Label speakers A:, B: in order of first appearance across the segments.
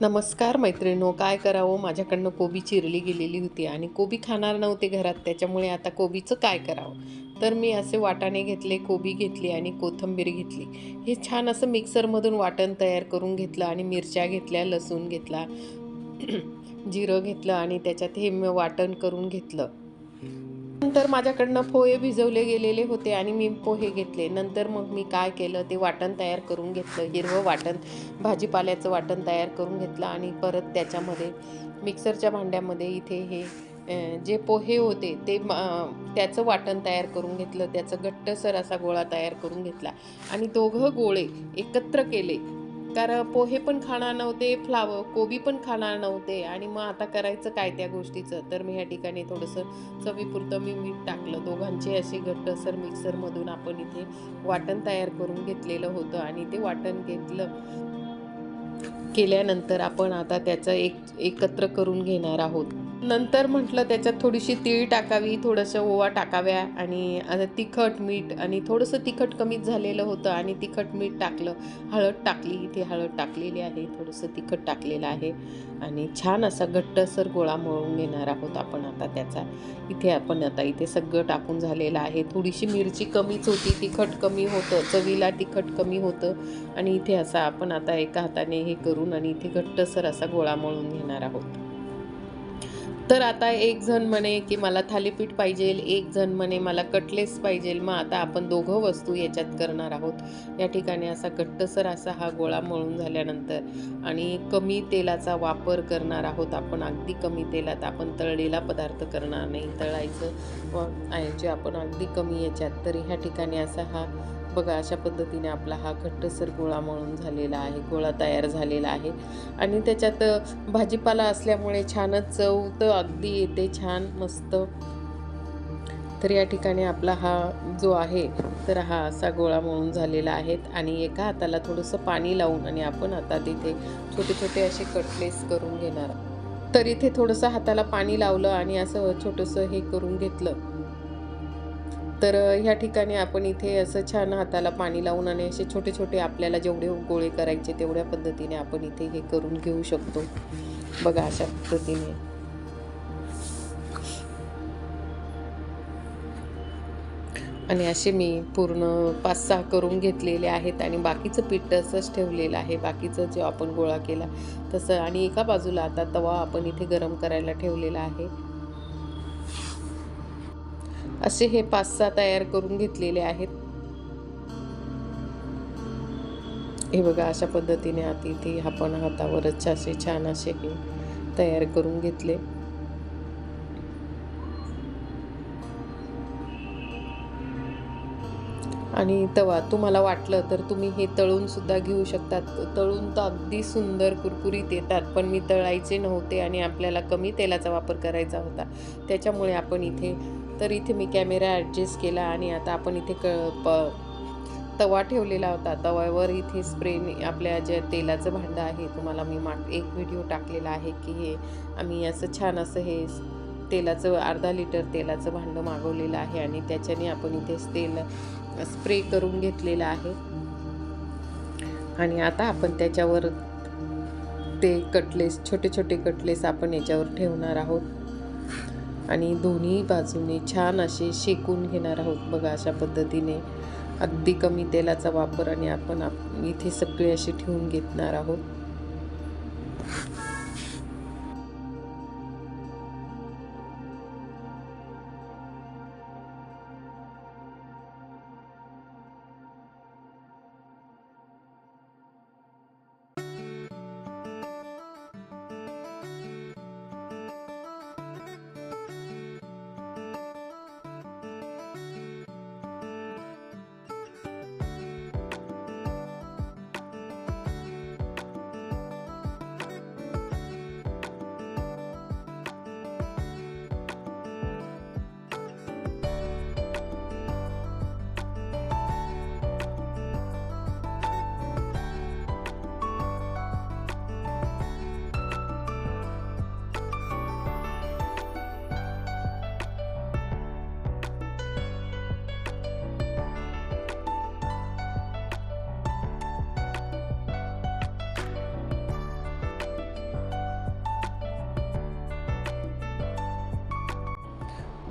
A: नमस्कार मैत्रिणींनो, काय करावं, माझ्याकडनं कोबी चिरली गेलेली होती आणि कोबी खाणार नव्हते घरात, त्याच्यामुळे आता कोबीचं काय करावं. तर मी असे वाटाणे घेतले, कोबी घेतली आणि कोथिंबीर घेतली. हे छान असं मिक्सरमधून वाटण तयार करून घेतलं आणि मिरच्या घेतल्या, लसूण घेतला, जिरं घेतलं आणि त्याच्यात हे वाटण करून घेतलं. नंतर माझ्याकडनं पोहे भिजवले गेलेले होते आणि मी पोहे घेतले. नंतर मग मी काय केलं, ते वाटण तयार करून घेतलं. हिरवं वाटण, भाजीपाल्याचं वाटण तयार करून घेतलं आणि परत त्याच्यामध्ये मिक्सरच्या भांड्यामध्ये इथे हे जे पोहे होते ते त्याचं वाटण तयार करून घेतलं. त्याचं घट्टसर असा गोळा तयार करून घेतला आणि दोघं गोळे एकत्र केले. कारण पोहे पण खाणार नव्हते, कोबी पण खाणार नव्हते आणि मग आता करायचं काय त्या गोष्टीचं. तर मी या ठिकाणी थोडंसं चवीपुरतं मी मीठ टाकलं. दोघांचे असे घट्टसर मिक्सरमधून आपण इथे वाटण तयार करून घेतलेलं होतं आणि ते वाटण केल्यानंतर आपण आता त्याचं एकत्र करून घेणार आहोत. नंतर म्हटलं त्याच्यात थोडीशी तीळ टाकावी, थोडंसं ओवा टाकाव्या आणि आता तिखट, मीठ आणि थोडंसं तिखट कमीच झालेलं होतं आणि तिखट मीठ टाकलं. हळद टाकली, इथे हळद टाकलेली आहे, थोडंसं तिखट टाकलेलं आहे आणि छान असा घट्टसर गोळा मळून घेणार आहोत आपण आता त्याचा. इथे आपण आता इथे सगळं टाकून झालेलं आहे. थोडीशी मिरची कमीच होती, तिखट कमी होतं, चवीला तिखट कमी होतं आणि इथे असा आपण आता एका हाताने हे करून आणि इथे घट्टसर असा गोळा मळून घेणार आहोत. तर आता एक जण म्हणे की मला थालीपीठ पाहिजे, एक जण म्हणे मला कटलेस पाहिजे. मग आता आपण दोघं वस्तू याच्यात करणार आहोत. या ठिकाणी असा घट्टसर असा हा गोळा मळून झाल्यानंतर आणि कमी तेलाचा वापर करणार आहोत आपण. अगदी कमी तेलात आपण तळलेला पदार्थ करणार नाही, तळायचं जे आपण अगदी कमी याच्यात. तर ह्या ठिकाणी असा हा बघा, अशा पद्धतीने आपला हा घट्टसर गोळा मळून झालेला आहे, गोळा तयार झालेला आहे आणि त्याच्यात भाजीपाला असल्यामुळे छानच चव तर अगदी येते, छान मस्त. तर या ठिकाणी आपला हा जो आहे तर हा असा गोळा मळून झालेला आहे आणि एका हाताला थोडंसं पाणी लावून आणि आपण आता तिथे छोटे छोटे असे कटलेस करून घेणार. तर इथे थोडंसं हाताला पाणी लावलं आणि असं छोटंसं हे करून घेतलं. तर ह्या ठिकाणी आपण इथे असं छान हाताला पाणी लावून आणि असे छोटे छोटे आपल्याला जेवढे गोळे करायचे तेवढ्या पद्धतीने आपण इथे हे करून घेऊ शकतो. बघा, अशा पद्धतीने आणि असे मी पूर्ण 5-6 करून घेतलेले आहेत आणि बाकीचं पीठ तसंच ठेवलेलं आहे, बाकीचं जो आपण गोळा केला तसं. आणि एका बाजूला आता तवा आपण इथे गरम करायला ठेवलेला आहे. असे हे 5-6 तयार करून घेतलेले आहेत. हे बघा, अशा पद्धतीने आता इथे आपण हातावरच असे छान असे हे तयार करून घेतले. आणि तवा तुम्हाला वाटलं तर तुम्ही हे तळून सुद्धा घेऊ शकतात. तळून तर अगदी सुंदर कुरकुरीत येतात, पण मी तळायचे नव्हते आणि आपल्याला कमी तेलाचा वापर करायचा होता, त्याच्यामुळे आपण इथे मी कॅमेरा ॲडजस्ट केला आणि आता आपण इथे तवा ठेवलेला होता. तव्यावर इथे आपल्या जे तेलाचं भांडं आहे, तुम्हाला मी एक व्हिडिओ टाकलेला आहे की हे आम्ही असं छान असं हे तेलाचं 1/2 लिटर तेलाचं भांडं मागवलेलं आहे आणि त्याच्याने आपण इथेच तेल स्प्रे करून घेतलेला आहे आणि आता आपण त्याच्यावर ते कटलेस, छोटे छोटे कटलेस आपण याच्यावर ठेवणार आहोत आणि दोन्ही बाजूने छान असे शेकून घेणार आहोत. बघा, अशा पद्धतीने अगदी कमी तेलाचा वापर आणि आपण इथे सगळे असे ठेवून घेणार आहोत.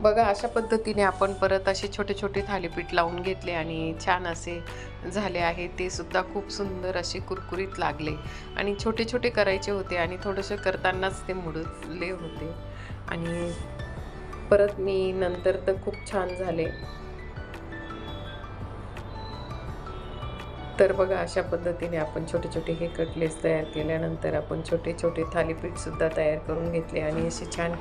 A: बघा अशा पद्धतीने आपण परत असे छोटे छोटे थालीपीठ लावून घेतले आणि छान असे झाले आहे. ते सुद्धा खूप सुंदर असे कुरकुरीत लागले आणि छोटे छोटे करायचे होते आणि थोडंसं करतानाच ते मुडले होते आणि परत मी नंतर तर खूप छान झाले. तर बघा अशा पद्धतीने आपण छोटे छोटे हे कटलेट्स तयार केल्यानंतर आपण छोटे छोटे थालीपीठसुद्धा तयार करून घेतले आणि असे छान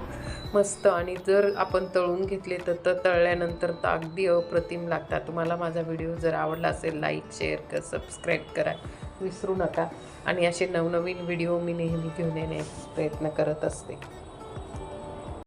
A: मस्त. आणि जर आपण तळून घेतले तर तळल्यानंतर तर अगदी अप्रतिम लागतात. तुम्हाला माझा व्हिडिओ जर आवडला असेल लाईक शेअर सबस्क्राईब करा विसरू नका आणि असे नवनवीन व्हिडिओ मी नेहमी घेऊन येण्याचा प्रयत्न करत असते.